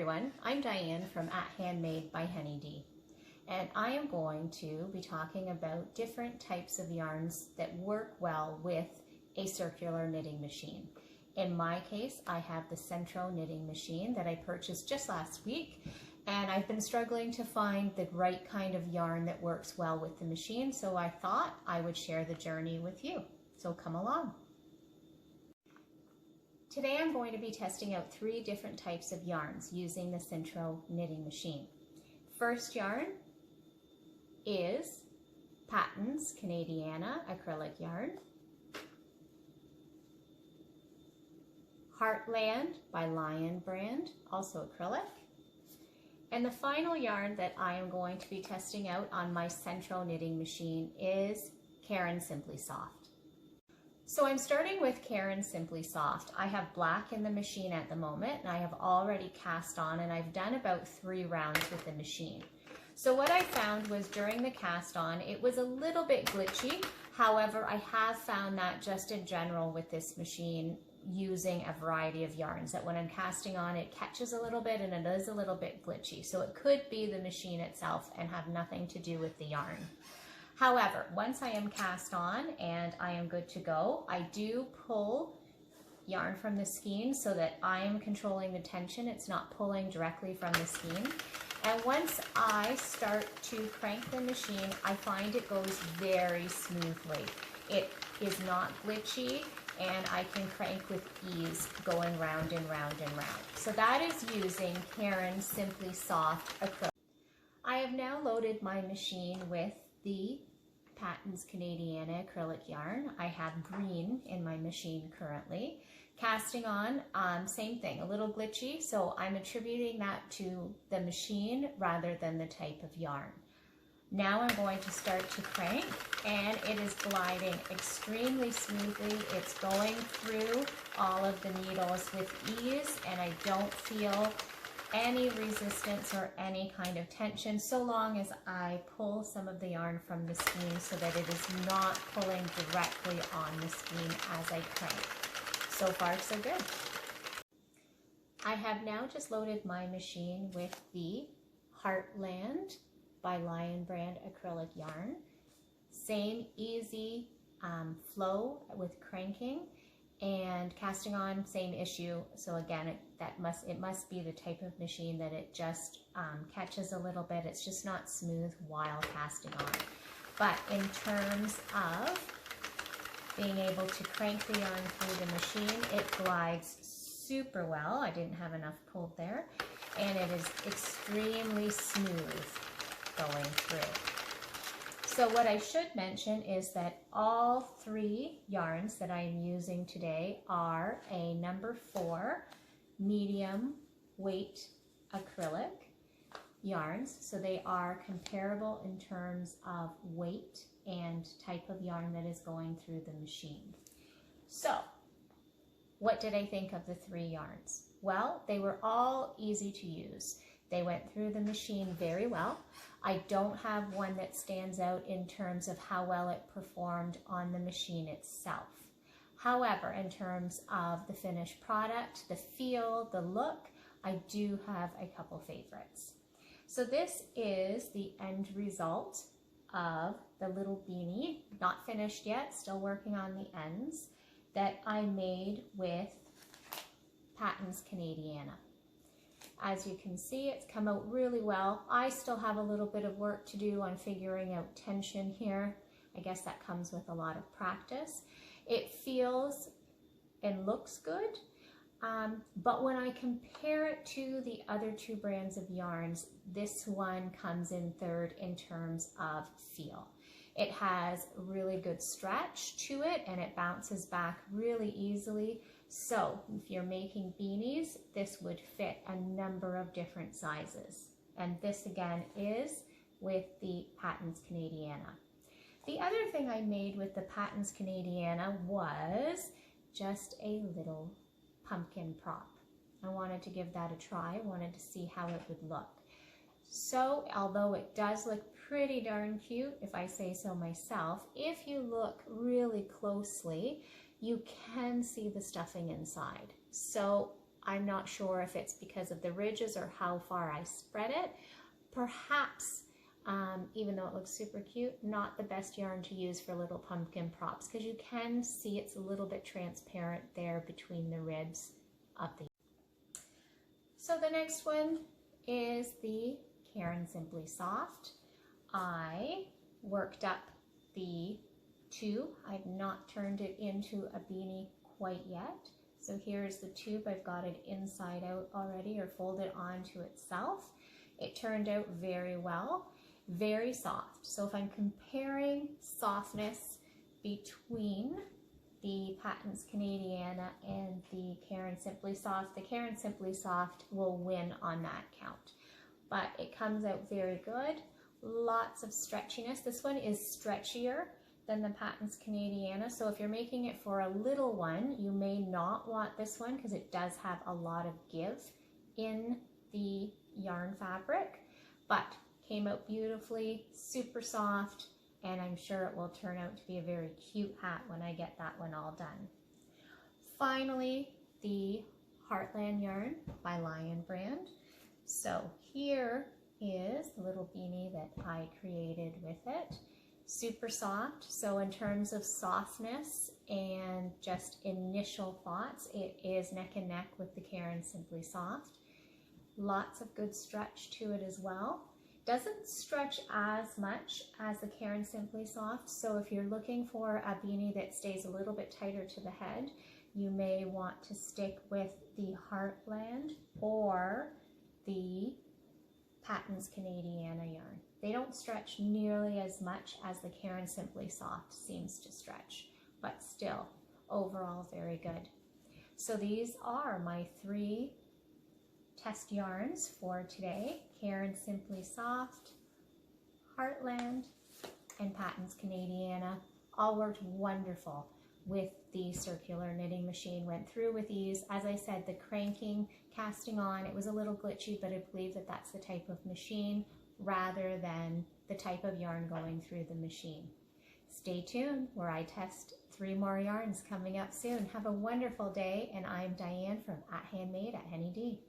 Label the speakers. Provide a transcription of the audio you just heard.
Speaker 1: everyone, I'm Diane from Handmade by Honeydee, and I am going to be talking about different types of yarns that work well with a circular knitting machine. In my case, I have the Sentro Knitting Machine that I purchased just last week, and I've been struggling to find the right kind of yarn that works well with the machine, so I thought I would share the journey with you. So come along. Today I'm going to be testing out 3 different types of yarns using the Sentro Knitting Machine. First yarn is Patons Canadiana acrylic yarn, Heartland by Lion brand, also acrylic, and the final yarn that I am going to be testing out on my Sentro Knitting Machine is Caron Simply Soft. So I'm starting with Caron Simply Soft. I have black in the machine at the moment, and I have already cast on, and I've done about 3 rounds with the machine. So what I found was during the cast on, it was a little bit glitchy. However, I have found that just in general with this machine, using a variety of yarns, that when I'm casting on, it catches a little bit and it is a little bit glitchy. So it could be the machine itself and have nothing to do with the yarn. However, once I am cast on and I am good to go, I do pull yarn from the skein so that I am controlling the tension. It's not pulling directly from the skein. And once I start to crank the machine, I find it goes very smoothly. It is not glitchy, and I can crank with ease going round and round and round. So that is using Caron Simply Soft acrylic. I have now loaded my machine with the Patons Canadiana acrylic yarn. I have green in my machine currently. Casting on, same thing, a little glitchy, so I'm attributing that to the machine rather than the type of yarn. Now I'm going to start to crank, and it is gliding extremely smoothly. It's going through all of the needles with ease, and I don't feel any resistance or any kind of tension, so long as I pull some of the yarn from the skein so that it is not pulling directly on the skein as I crank. So far, so good. I have now just loaded my machine with the Heartland by Lion brand acrylic yarn. Same easy flow with cranking, and casting on, same issue. So again, it must be the type of machine that it just catches a little bit. It's just not smooth while casting on. But in terms of being able to crank the yarn through the machine, it glides super well. I didn't have enough pulled there, and it is extremely smooth going through. So what I should mention is that all 3 yarns that I'm using today are a number 4 medium weight acrylic yarns. So they are comparable in terms of weight and type of yarn that is going through the machine. So what did I think of the 3 yarns? Well, they were all easy to use. They went through the machine very well. I don't have one that stands out in terms of how well it performed on the machine itself. However, in terms of the finished product, the feel, the look, I do have a couple favorites. So this is the end result of the little beanie, not finished yet, still working on the ends, that I made with Patons Canadiana. As you can see, it's come out really well. I still have a little bit of work to do on figuring out tension here. I guess that comes with a lot of practice. It feels and looks good, but when I compare it to the other 2 brands of yarns, this one comes in third in terms of feel. It has really good stretch to it, and it bounces back really easily. So if you're making beanies, this would fit a number of different sizes. And this again is with the Patons Canadiana. The other thing I made with the Patons Canadiana was just a little pumpkin prop. I wanted to give that a try. I wanted to see how it would look. So although it does look pretty darn cute, if I say so myself, if you look really closely, you can see the stuffing inside. So I'm not sure if it's because of the ridges or how far I spread it. Perhaps, even though it looks super cute, not the best yarn to use for little pumpkin props, because you can see it's a little bit transparent there between the ribs of the. So the next one is the Caron Simply Soft. I worked up the tube. I've not turned it into a beanie quite yet. So here's the tube. I've got it inside out already, or folded onto itself. It turned out very well, very soft. So if I'm comparing softness between the Patons Canadiana and the Caron Simply Soft, the Caron Simply Soft will win on that count. But it comes out very good. Lots of stretchiness. This one is stretchier than the Patons Canadiana. So if you're making it for a little one, you may not want this one because it does have a lot of give in the yarn fabric, but came out beautifully, super soft, and I'm sure it will turn out to be a very cute hat when I get that one all done. Finally, the Heartland yarn by Lion brand. So here is the little beanie that I created with it. Super soft. So in terms of softness and just initial thoughts, it is neck and neck with the Caron Simply Soft. Lots of good stretch to it as well. Doesn't stretch as much as the Caron Simply Soft, so if you're looking for a beanie that stays a little bit tighter to the head, you may want to stick with the Heartland or the Patons Canadiana yarn. They don't stretch nearly as much as the Caron Simply Soft seems to stretch, but still overall very good. So these are my 3 test yarns for today: Caron Simply Soft, Heartland, and Patons Canadiana. All worked wonderful with the circular knitting machine. Went through with ease. As I said, the cranking, casting on, it was a little glitchy, but I believe that that's the type of machine rather than the type of yarn going through the machine. Stay tuned where I test 3 more yarns coming up soon. Have a wonderful day, and I'm Diane from @Handmade at Henny D.